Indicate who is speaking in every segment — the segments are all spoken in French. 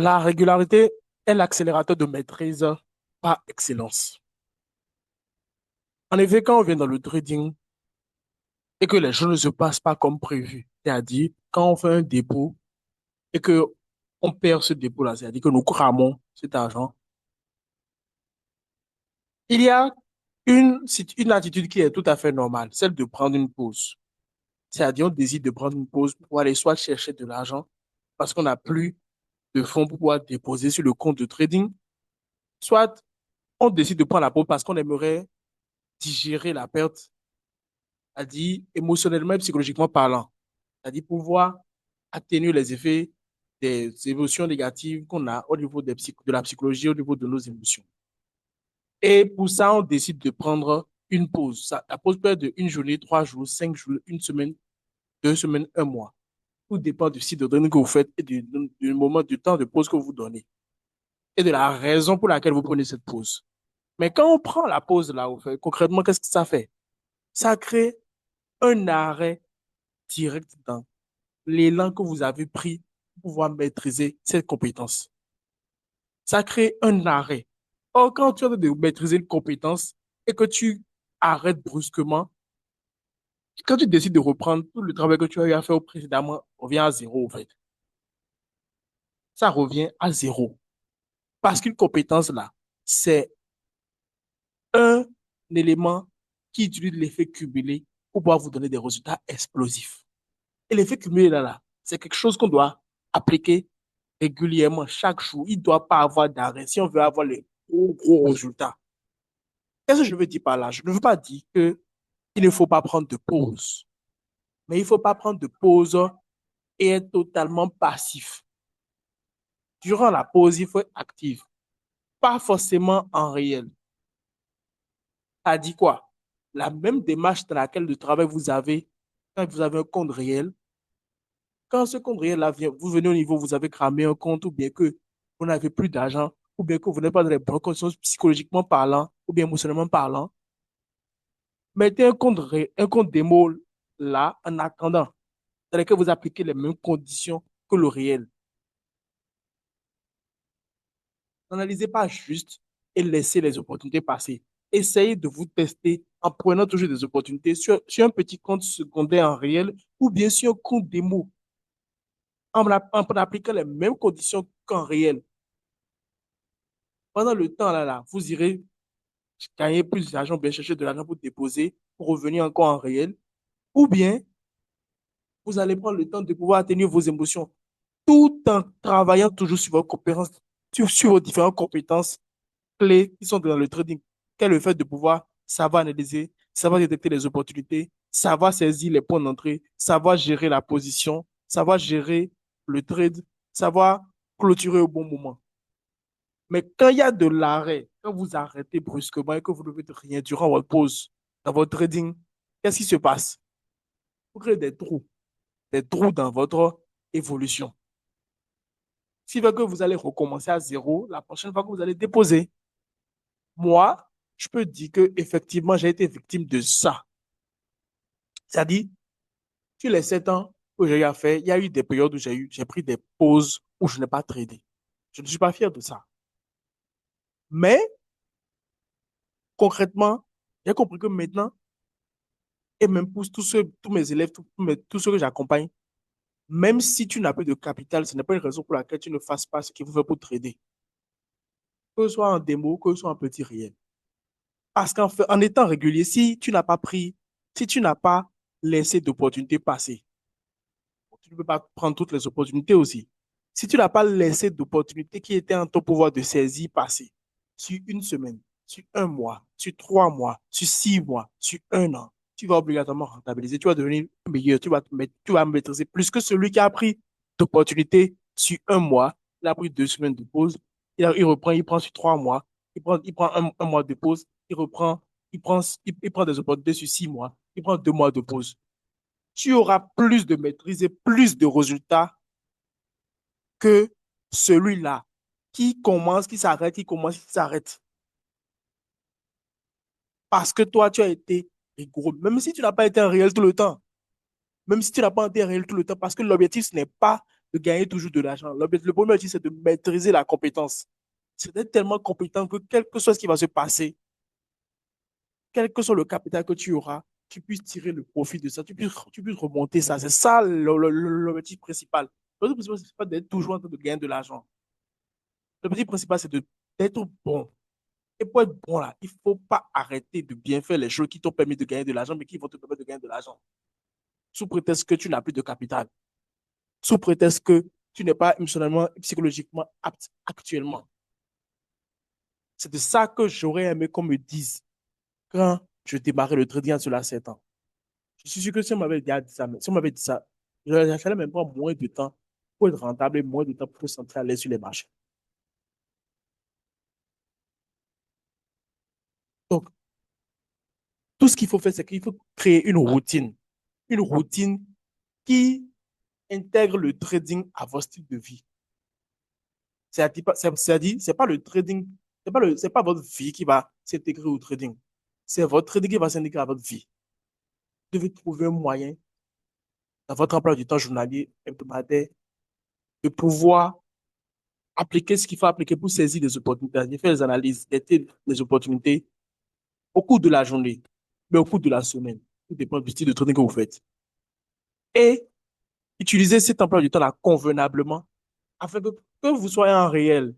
Speaker 1: La régularité est l'accélérateur de maîtrise par excellence. En effet, quand on vient dans le trading et que les choses ne se passent pas comme prévu, c'est-à-dire quand on fait un dépôt et que on perd ce dépôt-là, c'est-à-dire que nous cramons cet argent, il y a une attitude qui est tout à fait normale, celle de prendre une pause. C'est-à-dire on décide de prendre une pause pour aller soit chercher de l'argent parce qu'on n'a plus de fonds pour pouvoir déposer sur le compte de trading, soit on décide de prendre la pause parce qu'on aimerait digérer la perte, c'est-à-dire émotionnellement et psychologiquement parlant, c'est-à-dire pouvoir atténuer les effets des émotions négatives qu'on a au niveau de la psychologie, au niveau de nos émotions. Et pour ça, on décide de prendre une pause. La pause peut être de une journée, 3 jours, 5 jours, une semaine, 2 semaines, un mois. Tout dépend du site de données que vous faites et du moment, du temps de pause que vous donnez et de la raison pour laquelle vous prenez cette pause. Mais quand on prend la pause là, concrètement, qu'est-ce que ça fait? Ça crée un arrêt direct dans l'élan que vous avez pris pour pouvoir maîtriser cette compétence. Ça crée un arrêt. Or, quand tu as de maîtriser une compétence et que tu arrêtes brusquement, quand tu décides de reprendre, tout le travail que tu as eu à faire précédemment revient à zéro, en fait. Ça revient à zéro. Parce qu'une compétence, là, c'est un élément qui utilise l'effet cumulé pour pouvoir vous donner des résultats explosifs. Et l'effet cumulé, là, c'est quelque chose qu'on doit appliquer régulièrement, chaque jour. Il ne doit pas avoir d'arrêt si on veut avoir les gros résultats. Qu'est-ce que je veux dire par là? Je ne veux pas dire qu'il ne faut pas prendre de pause, mais il ne faut pas prendre de pause et être totalement passif. Durant la pause, il faut être actif, pas forcément en réel. Ça dit quoi? La même démarche dans laquelle le travail vous avez, quand vous avez un compte réel, quand ce compte réel-là vient, vous venez au niveau, vous avez cramé un compte ou bien que vous n'avez plus d'argent ou bien que vous n'êtes pas dans les bonnes conditions psychologiquement parlant ou bien émotionnellement parlant, mettez un compte démo là en attendant, dans lequel vous appliquez les mêmes conditions que le réel. N'analysez pas juste et laissez les opportunités passer. Essayez de vous tester en prenant toujours des opportunités sur un petit compte secondaire en réel ou bien sur un compte démo en appliquant les mêmes conditions qu'en réel. Pendant le temps là, vous irez gagner plus d'argent, bien chercher de l'argent pour déposer, pour revenir encore en réel, ou bien vous allez prendre le temps de pouvoir atténuer vos émotions tout en travaillant toujours sur vos compétences, sur vos différentes compétences clés qui sont dans le trading, qu'est le fait de pouvoir savoir analyser, savoir détecter les opportunités, savoir saisir les points d'entrée, savoir gérer la position, savoir gérer le trade, savoir clôturer au bon moment. Mais quand il y a de l'arrêt, quand vous arrêtez brusquement et que vous ne faites rien durant votre pause, dans votre trading, qu'est-ce qui se passe? Vous créez des trous dans votre évolution. Ce qui veut que vous allez recommencer à zéro la prochaine fois que vous allez déposer. Moi, je peux dire que effectivement, j'ai été victime de ça. C'est-à-dire, sur les 7 ans que j'ai eu à faire, il y a eu des périodes où j'ai pris des pauses où je n'ai pas tradé. Je ne suis pas fier de ça. Mais concrètement, j'ai compris que maintenant, et même pour tous mes élèves, tous ceux que j'accompagne, même si tu n'as plus de capital, ce n'est pas une raison pour laquelle tu ne fasses pas ce qu'il faut faire pour trader, que ce soit en démo, que ce soit en petit réel. Parce qu'en étant régulier, si tu n'as pas laissé d'opportunités passer, tu ne peux pas prendre toutes les opportunités aussi. Si tu n'as pas laissé d'opportunités qui étaient en ton pouvoir de saisir passer sur une semaine, sur un mois, sur 3 mois, sur 6 mois, sur un an, tu vas obligatoirement rentabiliser, tu vas devenir meilleur, tu vas maîtriser plus que celui qui a pris d'opportunités sur un mois, il a pris 2 semaines de pause, il reprend, il prend sur 3 mois, il prend un mois de pause, il reprend, il prend des opportunités sur 6 mois, il prend 2 mois de pause. Tu auras plus de maîtrise et plus de résultats que celui-là qui commence, qui s'arrête, qui commence, qui s'arrête. Parce que toi, tu as été rigoureux. Même si tu n'as pas été en réel tout le temps. Même si tu n'as pas été en réel tout le temps. Parce que l'objectif, ce n'est pas de gagner toujours de l'argent. Le premier objectif, c'est de maîtriser la compétence. C'est d'être tellement compétent que quel que soit ce qui va se passer, quel que soit le capital que tu auras, tu puisses tirer le profit de ça, tu puisses remonter ça. C'est ça l'objectif principal. L'objectif principal, c'est pas d'être toujours en train de gagner de l'argent. L'objectif principal, c'est d'être bon. Et pour être bon là, il ne faut pas arrêter de bien faire les choses qui t'ont permis de gagner de l'argent, mais qui vont te permettre de gagner de l'argent. Sous prétexte que tu n'as plus de capital. Sous prétexte que tu n'es pas émotionnellement et psychologiquement apte actuellement. C'est de ça que j'aurais aimé qu'on me dise quand je démarrais le trading à cela 7 ans. Je suis sûr que si on m'avait dit ça, si on m'avait dit ça, j'allais même prendre moins de temps pour être rentable et moins de temps pour centrer à l'aise sur les marchés. Donc, tout ce qu'il faut faire, c'est qu'il faut créer une routine qui intègre le trading à votre style de vie. C'est-à-dire, c'est pas le trading, c'est pas votre vie qui va s'intégrer au trading. C'est votre trading qui va s'intégrer à votre vie. Vous devez trouver un moyen dans votre emploi du temps journalier, hebdomadaire, de pouvoir appliquer ce qu'il faut appliquer pour saisir des opportunités, faire des analyses, des opportunités au cours de la journée, mais au cours de la semaine. Tout dépend du style de trading que vous faites. Et utiliser cet emploi du temps-là convenablement afin que vous soyez en réel,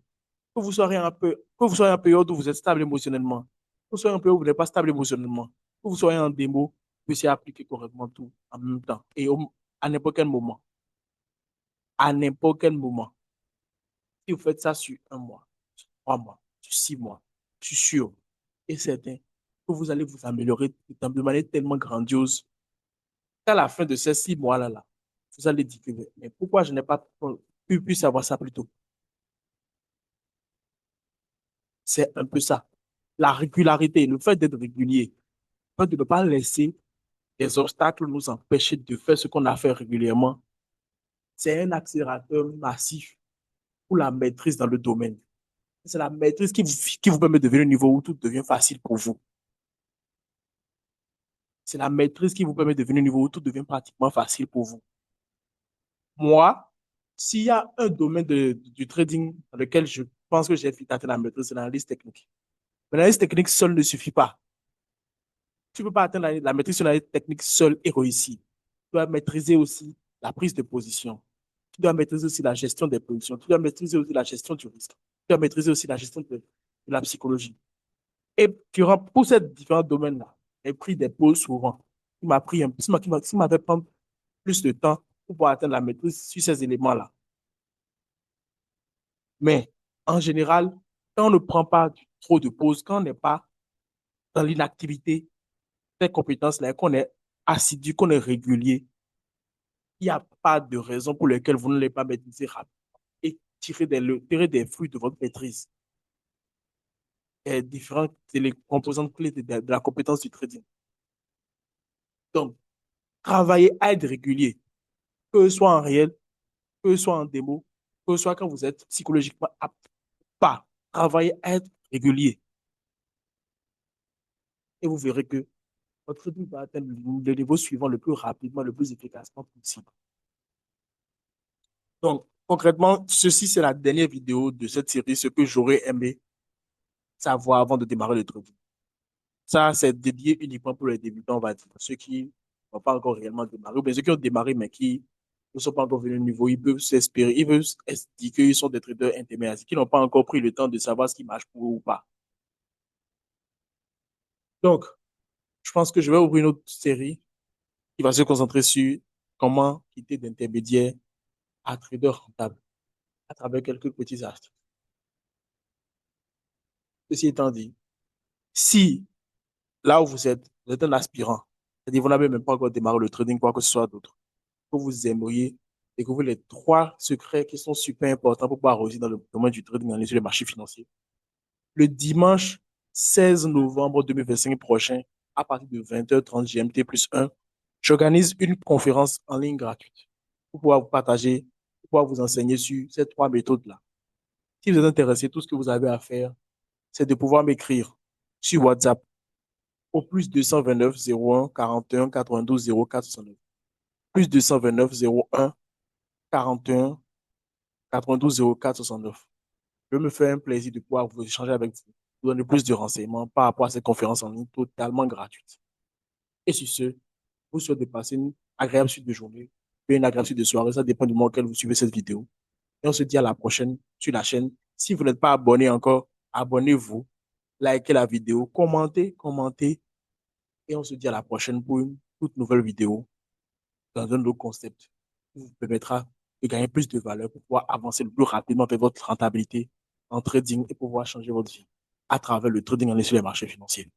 Speaker 1: que vous soyez en période où vous êtes stable émotionnellement, que vous soyez en période où vous n'êtes pas stable émotionnellement, que vous soyez en démo, vous puissiez appliquer correctement tout en même temps et à n'importe quel moment. À n'importe quel moment. Si vous faites ça sur un mois, sur 3 mois, sur 6 mois, je suis sûr et certain que vous allez vous améliorer de manière tellement grandiose qu'à la fin de ces 6 mois-là, vous allez dire que mais pourquoi je n'ai pas pu savoir ça plus tôt? C'est un peu ça. La régularité, le fait d'être régulier, le fait de ne pas laisser des obstacles nous empêcher de faire ce qu'on a fait régulièrement, c'est un accélérateur massif pour la maîtrise dans le domaine. C'est la maîtrise qui vous permet de devenir au niveau où tout devient facile pour vous. C'est la maîtrise qui vous permet de devenir au niveau où tout devient pratiquement facile pour vous. Moi, s'il y a un domaine du trading dans lequel je pense que j'ai vite atteint la maîtrise, c'est l'analyse technique. L'analyse technique seule ne suffit pas. Tu ne peux pas atteindre la maîtrise sur l'analyse technique seule et réussir. Tu dois maîtriser aussi la prise de position. Tu dois maîtriser aussi la gestion des positions. Tu dois maîtriser aussi la gestion du risque. Tu dois maîtriser aussi la gestion de la psychologie. Et pour ces différents domaines-là, j'ai pris des pauses souvent. Il m'a pris un peu, il m'avait pris plus de temps pour pouvoir atteindre la maîtrise sur ces éléments-là. Mais en général, quand on ne prend pas trop de pauses, quand on n'est pas dans l'inactivité, ces compétences-là, qu'on est assidu, qu'on est régulier, il n'y a pas de raison pour laquelle vous ne l'avez pas maîtriser rapidement et tirer des fruits de votre maîtrise. Et différentes les composantes clés de la compétence du trading. Donc, travailler à être régulier, que ce soit en réel, que ce soit en démo, que ce soit quand vous êtes psychologiquement apte, pas. Travailler à être régulier. Et vous verrez que votre trading va atteindre le niveau suivant le plus rapidement, le plus efficacement possible. Donc, concrètement, ceci, c'est la dernière vidéo de cette série, ce que j'aurais aimé savoir avant de démarrer le trading. Ça, c'est dédié uniquement pour les débutants, on va dire. Ceux qui n'ont pas encore réellement démarré, ou bien ceux qui ont démarré, mais qui ne sont pas encore venus au niveau, ils peuvent s'espérer, ils peuvent se dire qu'ils sont des traders intermédiaires, qui n'ont pas encore pris le temps de savoir ce qui marche pour eux ou pas. Donc, je pense que je vais ouvrir une autre série qui va se concentrer sur comment quitter d'intermédiaire à trader rentable à travers quelques petits astuces. Ceci étant dit, si là où vous êtes un aspirant, c'est-à-dire vous n'avez même pas encore démarré le trading, quoi que ce soit d'autre, que vous aimeriez découvrir les 3 secrets qui sont super importants pour pouvoir réussir dans le domaine du trading sur les marchés financiers. Le dimanche 16 novembre 2025 prochain, à partir de 20h30 GMT plus 1, j'organise une conférence en ligne gratuite pour pouvoir vous partager, pour pouvoir vous enseigner sur ces 3 méthodes-là. Si vous êtes intéressé, tout ce que vous avez à faire, c'est de pouvoir m'écrire sur WhatsApp au plus 229 01 41 92 04 69. Plus 229 01 41 92 04 69. Je me fais un plaisir de pouvoir vous échanger avec vous, vous donner plus de renseignements par rapport à cette conférence en ligne totalement gratuite. Et sur ce, vous souhaite de passer une agréable suite de journée, et une agréable suite de soirée. Ça dépend du moment auquel vous suivez cette vidéo. Et on se dit à la prochaine sur la chaîne. Si vous n'êtes pas abonné encore, abonnez-vous, likez la vidéo, commentez. Et on se dit à la prochaine pour une toute nouvelle vidéo dans un autre concept qui vous permettra de gagner plus de valeur pour pouvoir avancer le plus rapidement vers votre rentabilité en trading et pouvoir changer votre vie à travers le trading en ligne sur les marchés financiers.